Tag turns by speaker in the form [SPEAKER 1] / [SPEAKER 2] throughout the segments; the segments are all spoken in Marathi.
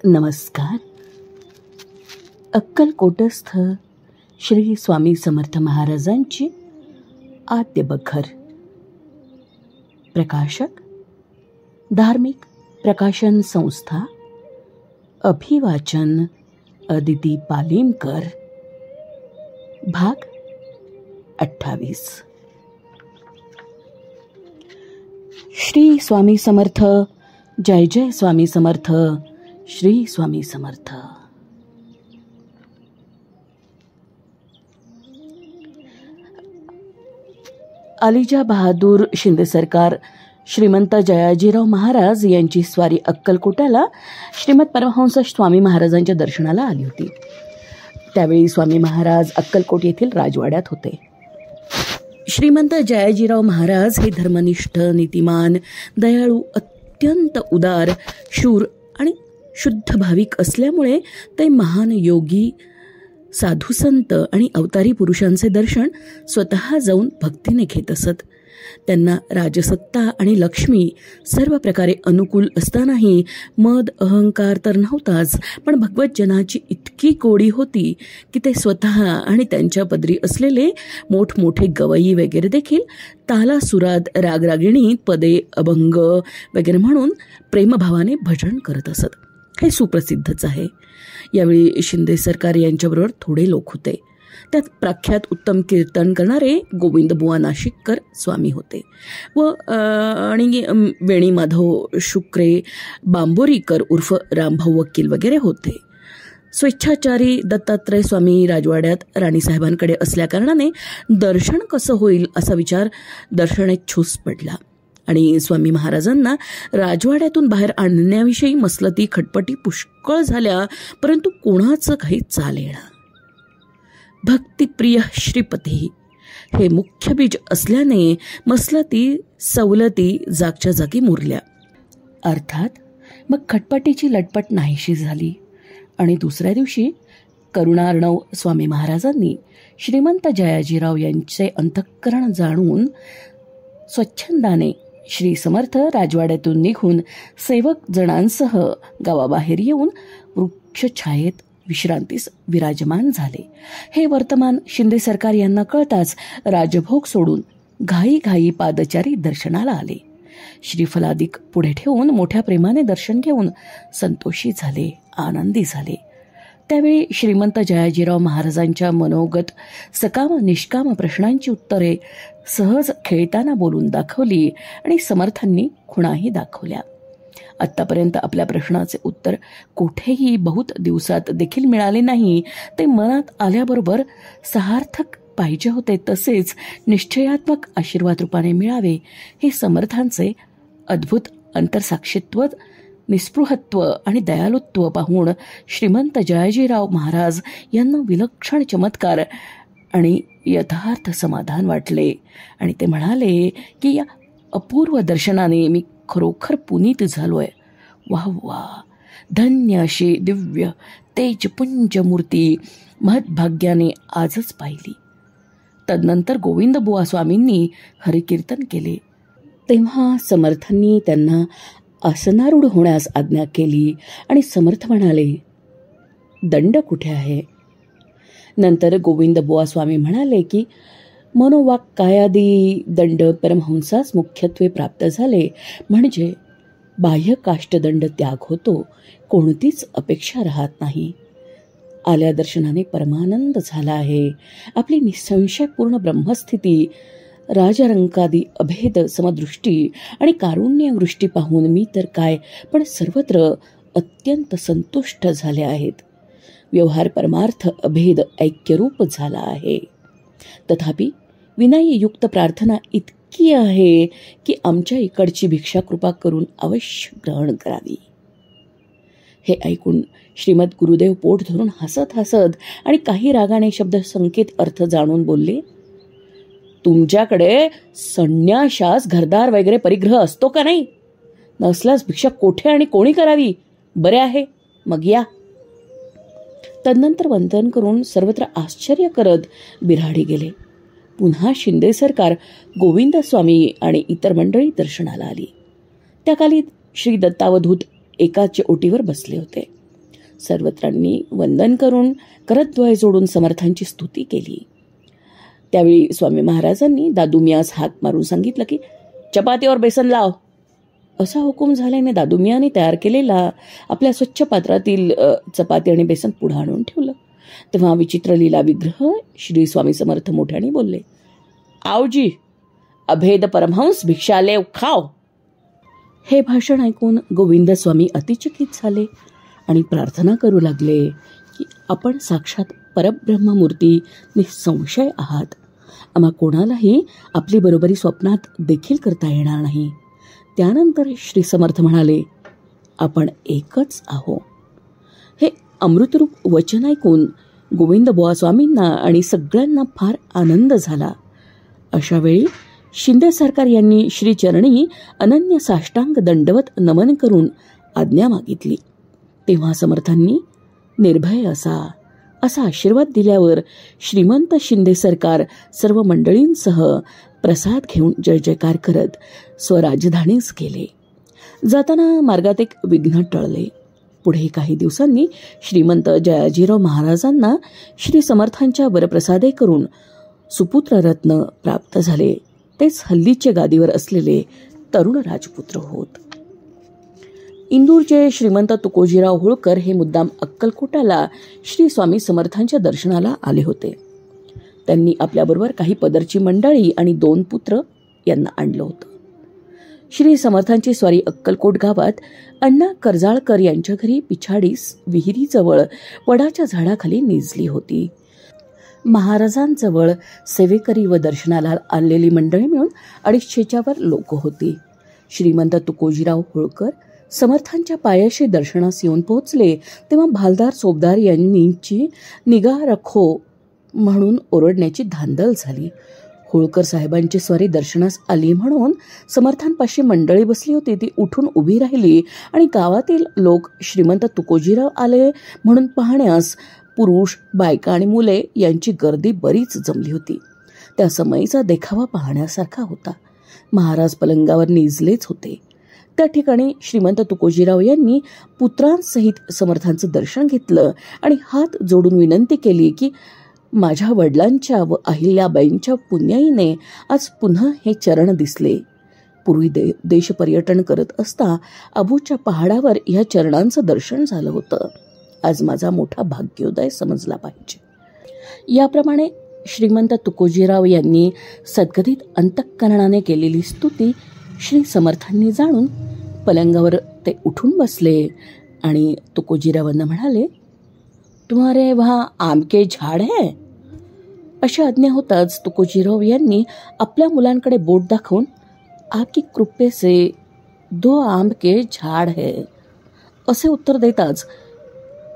[SPEAKER 1] नमस्कार. अक्कलकोटस्थ श्री स्वामी समर्थ महाराजांची आद्य बखर. प्रकाशक धार्मिक प्रकाशन संस्था, अभिवाचन अदिती पालीमकर. भाग 28. श्री स्वामी समर्थ. जय जय स्वामी समर्थ. श्री स्वामी समर्थ. अलिजा बहादूर शिंदे सरकार श्रीमंत जयाजीराव महाराज यांची स्वारी अक्कलकोटाला श्रीमद परमहंस स्वामी महाराजांच्या दर्शनाला आली होती. त्यावेळी स्वामी महाराज अक्कलकोट येथील राजवाड्यात होते. श्रीमंत जयाजीराव महाराज हे धर्मनिष्ठ, नीतिमान, दयाळू, अत्यंत उदार, शूर आणि शुद्ध भाविक असल्यामुळे ते महान योगी, साधुसंत आणि अवतारी पुरुषांचे दर्शन स्वतः जाऊन भक्तीने घेत असत. त्यांना राजसत्ता आणि लक्ष्मी सर्व प्रकारे अनुकूल असतानाही मद, अहंकार तर नव्हताच, पण भगवतजनाची इतकी गोडी होती की ते स्वतः आणि त्यांच्या पदरी असलेले मोठमोठे गवई वगैरे देखील तालासुरात, रागरागिणी, पदे, अभंग वगैरे म्हणून प्रेमभावाने भजन करत असत. हे सुप्रसिद्धच आहे. यावेळी शिंदे सरकार यांच्याबरोबर थोडे लोक होते. त्यात प्रख्यात उत्तम कीर्तन करणारे गोविंदबुवा नाशिककर स्वामी होते व आणि वेणी माधव शुक्रे बांबोरीकर उर्फ रामभाऊ वकील वगैरे होते. स्वेच्छाचारी दत्तात्रय स्वामी राजवाड्यात राणीसाहेबांकडे असल्याकारणाने दर्शन कसं होईल असा विचार दर्शनेच्छूस पडला आणि स्वामी महाराजांना राजवाड्यातून बाहेर आणण्याविषयी मसलती, खटपटी पुष्कळ झाल्या, परंतु कोणाचं काही चालेना. भक्तिप्रिय श्रीपती हे मुख्य बीज असल्याने मसलती, सवलती जागच्या जागी मुरल्या. अर्थात मग खटपटीची लटपट नाहीशी झाली आणि दुसऱ्या दिवशी करुणार्णव स्वामी महाराजांनी श्रीमंत जयाजीराव यांचे अंतःकरण जाणून स्वच्छंदाने श्री समर्थ राजवाड्यातून निघून सेवक जणांसह गावाबाहेर येऊन वृक्षछायेत विश्रांतीस विराजमान झाले. हे वर्तमान शिंदे सरकार यांना कळताच राजभोग सोडून घाई पादचारी दर्शनाला आले. श्रीफलादिक पुढे ठेवून मोठ्या प्रेमाने दर्शन घेऊन संतोषी झाले, आनंदी झाले. त्यावेळी श्रीमंत जयाजीराव महाराजांच्या मनोगत सकाम निष्काम प्रश्नांची उत्तरे सहज खेळताना बोलून दाखवली आणि समर्थांनी खुणाही दाखवल्या. आत्तापर्यंत आपल्या प्रश्नाचे उत्तर कुठेही बहुत दिवसात देखील मिळाले नाही. ते मनात आल्याबरोबर सार्थक पाहिजे होते तसेच निश्चयात्मक आशीर्वाद रूपाने मिळावे हे समर्थांचे अद्भुत अंतरसाक्षित्व, निस्पृहत्व आणि दयालुत्व पाहून श्रीमंत जयाजीराव महाराज यांना विलक्षण चमत्कार आणि यथार्थ समाधान वाटले आणि ते म्हणाले की या अपूर्व दर्शनाने मी खरोखर पुनीत झालोय. वाह वाह, धन्य अशी दिव्य तेजपुंज मूर्ती महद्भाग्याने आजच पाहिली. तदनंतर गोविंदबुवा स्वामींनी हरिकीर्तन केले. तेव्हा समर्थांनी त्यांना आसनारूढ होण्यास आज्ञा केली आणि समर्थ म्हणाले, दंड कुठे आहे? नंतर गोविंदबुवा स्वामी म्हणाले की मनोवाक्कायादी दंड परमहंसास मुख्यत्वे प्राप्त झाले म्हणजे बाह्य काष्टदंड त्याग होतो, कोणतीच अपेक्षा राहत नाही. आल्या दर्शनाने परमानंद झाला आहे. आपली निसंशयपूर्ण ब्रह्मस्थिती, राजरंकादी अभेद समदृष्टी आणि कारुण्यवृष्टी पाहून मी तर काय पण सर्वत्र अत्यंत संतुष्ट झाले आहेत. व्यवहार परमार्थ अभेद ऐक्यरूप झाला आहे. तथापि विनययुक्त प्रार्थना इतकी आहे की आमच्या इकडची भिक्षा कृपा करून अवश्य ग्रहण करावी. हे ऐकून श्रीमद गुरुदेव पोट धरून हसत आणि काही रागाने शब्द संकेत अर्थ जाणून बोलले, तुमच्याकडे संन्याशास घरदार वगैरे परिग्रह असतो का नाही? नसल्यास भिक्षा कोठे आणि कोणी करावी? बरे आहे, मग या. तदनंतर वंदन करून सर्वत्र आश्चर्य करत बिराडी गेले. पुन्हा शिंदे सरकार, गोविंद स्वामी आणि इतर मंडळी दर्शनाला आली. त्या काली श्री दत्तावधूत एकाच ओटीवर बसले होते. सर्वत्रांनी वंदन करून करद्वय जोडून समर्थांची स्तुती केली. त्यावेळी स्वामी महाराजांनी दादूमियास हाक मारून सांगितलं की चपातीवर बेसन लाव. असा हुकूम झाल्याने दादूमियाने तयार केलेला आपल्या स्वच्छ पात्रातील चपाती आणि बेसन पुढे आणून ठेवलं. तेव्हा विचित्र लीला विग्रह श्री स्वामी समर्थ मोठ्याने बोलले, आवजी, अभेद परमहंस भिक्षालेव खाव. हे भाषण ऐकून गोविंद स्वामी अतिचकित झाले आणि प्रार्थना करू लागले की आपण साक्षात परब्रह्ममूर्ती निसंशय आहात. आम्हा कोणालाही आपली बरोबरी स्वप्नात देखील करता येणार नाही. त्यानंतर श्री समर्थ म्हणाले, आपण एकच आहो. हे अमृतरूप वचन ऐकून गोविंद बुवा स्वामींना आणि सगळ्यांना फार आनंद झाला. अशा वेळी शिंदे सरकार यांनी श्री चरणी अनन्य साष्टांग दंडवत नमन करून आज्ञा मागितली. तेव्हा समर्थांनी निर्भय असा आशीर्वाद दिल्यावर श्रीमंत शिंदे सरकार सर्व मंडळींसह प्रसाद घेऊन जय जयकार करत स्वराजधानीस गेले. जाताना मार्गात एक विघ्न टळले. पुढे काही दिवसांनी श्रीमंत जयाजीराव महाराजांना श्री समर्थांच्या वरप्रसादे करून सुपुत्र रत्न प्राप्त झाले. तेच हल्लीचे गादीवर असलेले तरुण राजपुत्र होत. इंदूरचे श्रीमंत तुकोजीराव होळकर हे मुद्दाम अक्कलकोटाला श्री स्वामी समर्थांच्या दर्शनाला आले होते. त्यांनी आपल्याबरोबर काही पदरची मंडळी आणि 2 पुत्र यांना आणलं होतं. श्री समर्थांची स्वारी अक्कलकोट गावात अण्णा कर्जाळकर यांच्या घरी पिछाडीस विहिरीजवळ वडाच्या झाडाखाली निजली होती. महाराजांजवळ सेवेकरी व दर्शनाला आलेली मंडळी मिळून 250च्या वर लोक होती. श्रीमंत तुकोजीराव होळकर समर्थांच्या पायाशी दर्शनास येऊन पोहोचले तेव्हा भालदार सोबदार यांची निगा रखो म्हणून ओरडण्याची धांदल झाली. होळकर साहेबांची स्वारी दर्शनास आली म्हणून समर्थांपाशी मंडळी बसली होती ती उठून उभी राहिली आणि गावातील लोक श्रीमंत तुकोजीराव आले म्हणून पाहण्यास पुरुष, बायका आणि मुले यांची गर्दी बरीच जमली होती. त्या समयीचा देखावा पाहण्यासारखा होता. महाराज पलंगावर निजलेच होते. त्या ठिकाणी श्रीमंत तुकोजीराव यांनी पुत्रांसहित समर्थांचं दर्शन घेतलं आणि हात जोडून विनंती केली की माझ्या वडिलांच्या व अहिल्याबाईंच्या पुण्याईने आज पुन्हा हे चरण दिसले. पूर्वी देशपर्यटन करत असता अबूच्या पहाडावर ह्या चरणांचं दर्शन झालं होतं. आज माझा मोठा भाग्योदय समजला पाहिजे. याप्रमाणे श्रीमंत तुकोजीराव यांनी सद्गदित अंतःकरणाने केलेली स्तुती श्री समर्थांनी जाणून पलंगावर ते उठून बसले आणि तुकोजीरावांना म्हणाले, तुम्हारे वहाँ आम के झाड है? अशी आज्ञा होताच तुकोजीराव यांनी आपल्या मुलांकडे बोट दाखवून आपकी कृपे से 2 आम के झाड है असे उत्तर देताच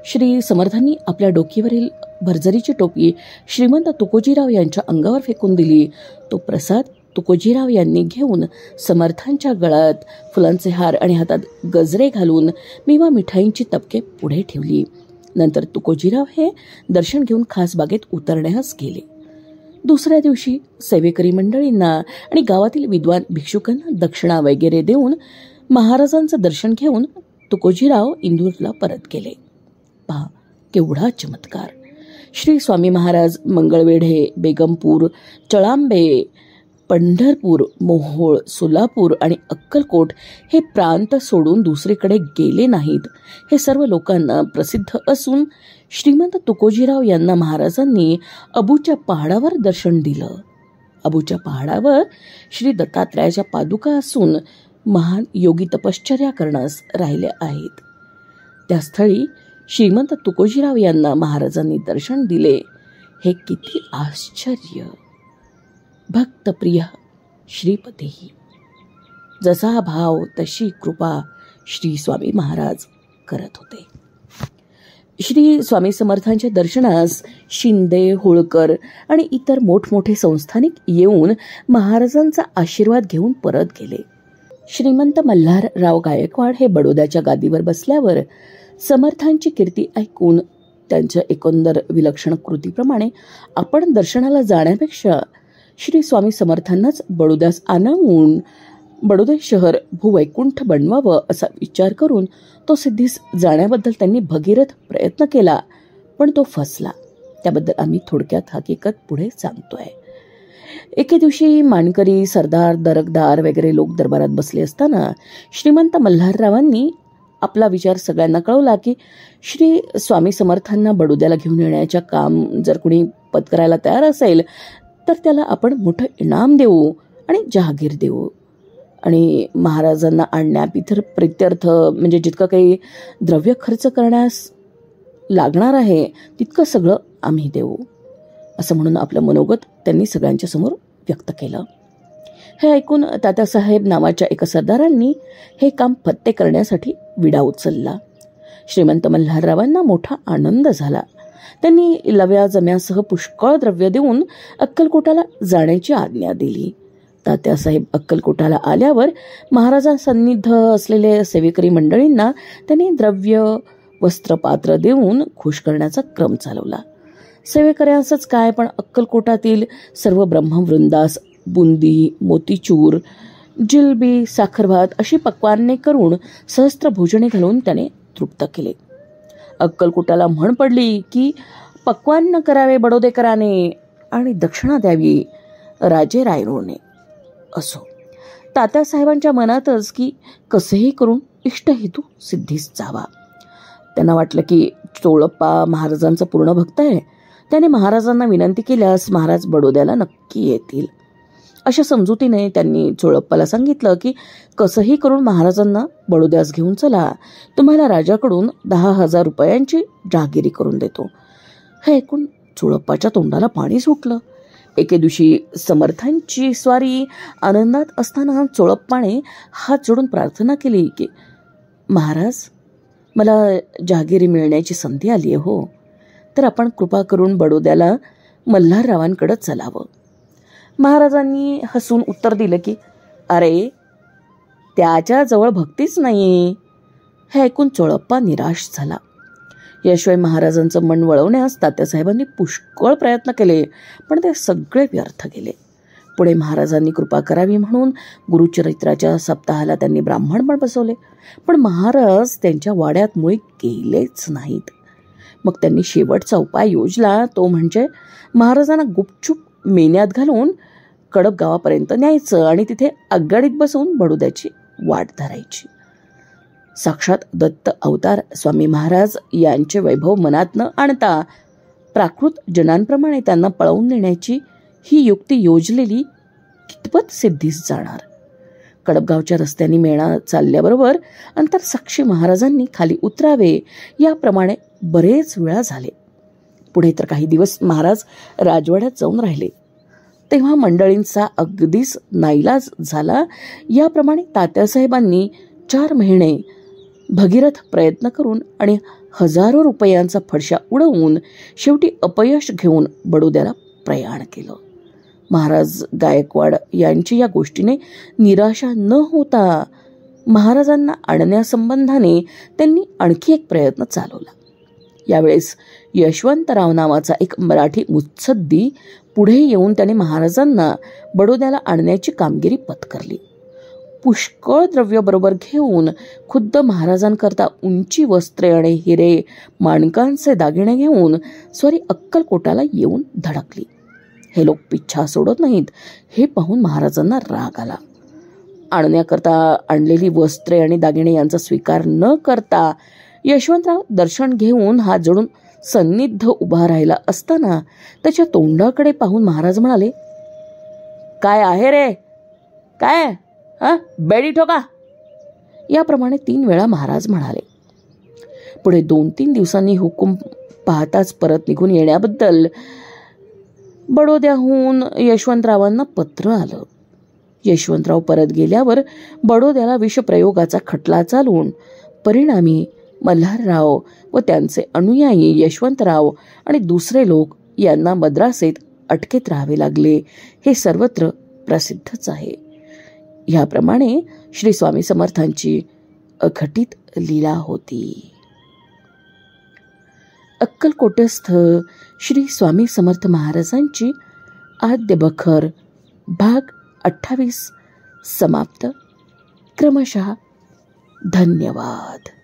[SPEAKER 1] श्री समर्थांनी आपल्या डोकीवरील भरजरीची टोपी श्रीमंत तुकोजीराव यांच्या अंगावर फेकून दिली. तो प्रसाद तुकोजीराव यांनी घेऊन समर्थांच्या गळ्यात फुलांचे हार आणि हातात गजरे घालून मेवा मिठाईंची तपके पुढे ठेवली. नंतर तुकोजीराव हे दर्शन घेऊन खास बागेत उतरण्यास गेले. दुसऱ्या दिवशी सेवेकरी मंडळींना आणि गावातील विद्वान भिक्षुकांना दक्षिणा वगैरे देऊन महाराजांचं दर्शन घेऊन तुकोजीराव इंदूरला परत गेले. पहा केवढा चमत्कार! श्री स्वामी महाराज मंगळवेढे, बेगमपूर, चळांबे, पंढरपूर, मोहोळ, सोलापूर आणि अक्कलकोट हे प्रांत सोडून दुसरीकडे गेले नाहीत हे सर्व लोकांना प्रसिद्ध असून श्रीमंत तुकोजीराव यांना महाराजांनी अबूच्या पहाडावर दर्शन दिलं. अबूच्या पहाडावर श्री दत्तात्रयाच्या पादुका असून महान योगी तपश्चर्या करण्यास राहिले आहेत. त्या स्थळी श्रीमंत तुकोजीराव यांना महाराजांनी दर्शन दिले. हे किती आश्चर्य! भक्तप्रिय श्रीपतीही जसा भाव तशी कृपा श्री स्वामी महाराज करत होते. श्री स्वामी समर्थांच्या दर्शनास शिंदे, होळकर आणि इतर मोठमोठे संस्थानिक येऊन महाराजांचा आशीर्वाद घेऊन परत गेले. श्रीमंत मल्हारराव गायकवाड हे बडोद्याच्या गादीवर बसल्यावर समर्थांची कीर्ती ऐकून त्यांच्या एकंदर विलक्षण कृतीप्रमाणे आपण दर्शनाला जाण्यापेक्षा श्री स्वामी समर्थांनाच बडोद्यास आणून बडोदे शहर भूवैकुंठ बनवावं असा विचार करून तो सिद्धीस जाण्याबद्दल त्यांनी भगीरथ प्रयत्न केला, पण तो फसला. त्याबद्दल आम्ही थोडक्यात हकीकत पुढे सांगतोय. एके दिवशी मानकरी, सरदार, दरकदार वगैरे लोक दरबारात बसले असताना श्रीमंत मल्हाररावांनी आपला विचार सगळ्यांना कळवला की श्री स्वामी समर्थांना बडोद्याला घेऊन येण्याच्या काम जर कुणी पत्करायला तयार असेल तर त्याला आपण मोठं इनाम देऊ आणि जहागीर देऊ, आणि महाराजांना आणण्यात प्रित्यर्थ म्हणजे जितकं काही द्रव्य खर्च करण्यास लागणार आहे तितकं सगळं आम्ही देऊ, असं म्हणून आपलं मनोगत त्यांनी सगळ्यांच्या समोर व्यक्त केलं. हे ऐकून तात्यासाहेब नावाच्या एका सरदारांनी हे काम फत्ते करण्यासाठी विडा उचलला. श्रीमंत मल्हाररावांना मोठा आनंद झाला. त्यांनी लव्या जम्यासह पुष्कळ द्रव्य देऊन अक्कलकोटाला जाण्याची आज्ञा दिली. तात्यासाहेब अक्कलकोटाला आल्यावर महाराजांसन्निध असलेले सेवेकरी मंडळींना त्यांनी द्रव्य, वस्त्रपात्र देऊन खुश करण्याचा क्रम चालवला. सेवेकऱ्यांचंच काय, पण अक्कलकोटातील सर्व ब्रह्मवृंदास बुंदी, मोतीचूर, जिलबी, साखरभात अशी पक्वान्ने करून सहस्त्र भोजने घालून त्याने तृप्त केले. अक्कलकोटाला म्हण पडली की पक्वान्न करावे बडोदेकराने आणि दक्षिणा द्यावी राजे रायरोने. असो, तात्यासाहेबांच्या मनातच की कसेही करून इष्टहेतू सिद्धीस जावा. त्यांना वाटलं की चोळप्पा महाराजांचा पूर्ण भक्त आहे, त्याने महाराजांना विनंती केल्यास महाराज बडोद्याला नक्की येतील. अशा समजुतीने त्यांनी चोळप्पाला सांगितलं की कसंही करून महाराजांना बडोद्यास घेऊन चला, तुम्हाला राजाकडून 10,000 रुपयांची जहागिरी करून देतो. हे ऐकून चोळप्पाच्या तोंडाला पाणी सुटलं. एके दिवशी समर्थांची स्वारी आनंदात असताना चोळप्पाने हात जोडून प्रार्थना केली की महाराज, मला जहागिरी मिळण्याची संधी आली आहे हो, तर आपण कृपा करून बडोद्याला मल्हाररावांकडे चलावं. महाराजांनी हसून उत्तर दिलं की अरे, त्याच्याजवळ भक्तीच नाही. हे ऐकून चोळप्पा निराश झाला. याशिवाय महाराजांचं मन वळवण्यास तात्यासाहेबांनी पुष्कळ प्रयत्न केले, पण ते सगळे व्यर्थ गेले. पुढे महाराजांनी कृपा करावी म्हणून गुरुचरित्राच्या सप्ताहाला त्यांनी ब्राह्मण पण बसवले, पण महाराज त्यांच्या वाड्यात मुळी गेलेच नाहीत. मग त्यांनी शेवटचा उपाय योजला, तो म्हणजे महाराजांना गुपचूप मेन्यात घालून कडप गावापर्यंत न्यायचं आणि तिथे आगगाडीत बसवून बडोद्याची वाट धरायची. साक्षात दत्त अवतार स्वामी महाराज यांचे वैभव मनात न आणता प्राकृत जनांप्रमाणे त्यांना पळवून नेण्याची ही युक्ती योजलेली कितपत सिद्धीस जाणार. कडपगावच्या रस्त्याने मेणा चालल्याबरोबर अंतरसाक्षी महाराजांनी खाली उतरावे याप्रमाणे बरेच वेळा झाले. पुढे तर काही दिवस महाराज राजवाड्यात जाऊन राहिले. तेव्हा मंडळींचा अगदीच नाईलाज झाला. याप्रमाणे तात्यासाहेबांनी 4 महिने भगीरथ प्रयत्न करून आणि हजारो रुपयांचा फडशा उडवून शेवटी अपयश घेऊन बडोद्याला प्रयाण केलं. महाराज गायकवाड यांची या गोष्टीने निराशा न होता महाराजांना आणण्यासंबंधाने त्यांनी आणखी एक प्रयत्न चालवला. यावेळेस यशवंतराव नावाचा एक मराठी मुत्सद्दी पुढे येऊन त्याने महाराजांना बडोद्याला आणण्याची कामगिरी पत्करली. पुष्कळ द्रव्य बरोबर घेऊन खुद्द महाराजांकरता उंची वस्त्रे आणि हिरे माणकांचे दागिने घेऊन स्वारी अक्कलकोटाला येऊन धडकली. हे लोक पिच्छा सोडत नाहीत हे पाहून महाराजांना राग आला. आणण्याकरता आणलेली वस्त्रे आणि दागिने यांचा स्वीकार न करता यशवंतराव दर्शन घेऊन हात जोडून सन्निध उभा राहिला असताना त्याच्या तोंडाकडे पाहून महाराज म्हणाले, काय आहे रे, काय बेडी ठोका. याप्रमाणे 3 वेळा महाराज म्हणाले. पुढे 2-3 दिवसांनी हुकूम पाहताच परत निघून येण्याबद्दल बडोद्याहून यशवंतरावांना पत्र आलं. यशवंतराव परत गेल्यावर बडोद्याला विषप्रयोगाचा खटला चालून परिणामी मल्हारराव व त्यांचे अनुयायी यशवंतराव आणि दुसरे लोक यांना मद्रासेत अटकेत राहावे लागले. हे सर्वत्र प्रसिद्धच आहे. ह्याप्रमाणे श्री स्वामी समर्थांची अघटित लीला होती. अक्कलकोटस्थ श्री स्वामी समर्थ महाराजांची आद्य बखर भाग 28 समाप्त. क्रमशः. धन्यवाद.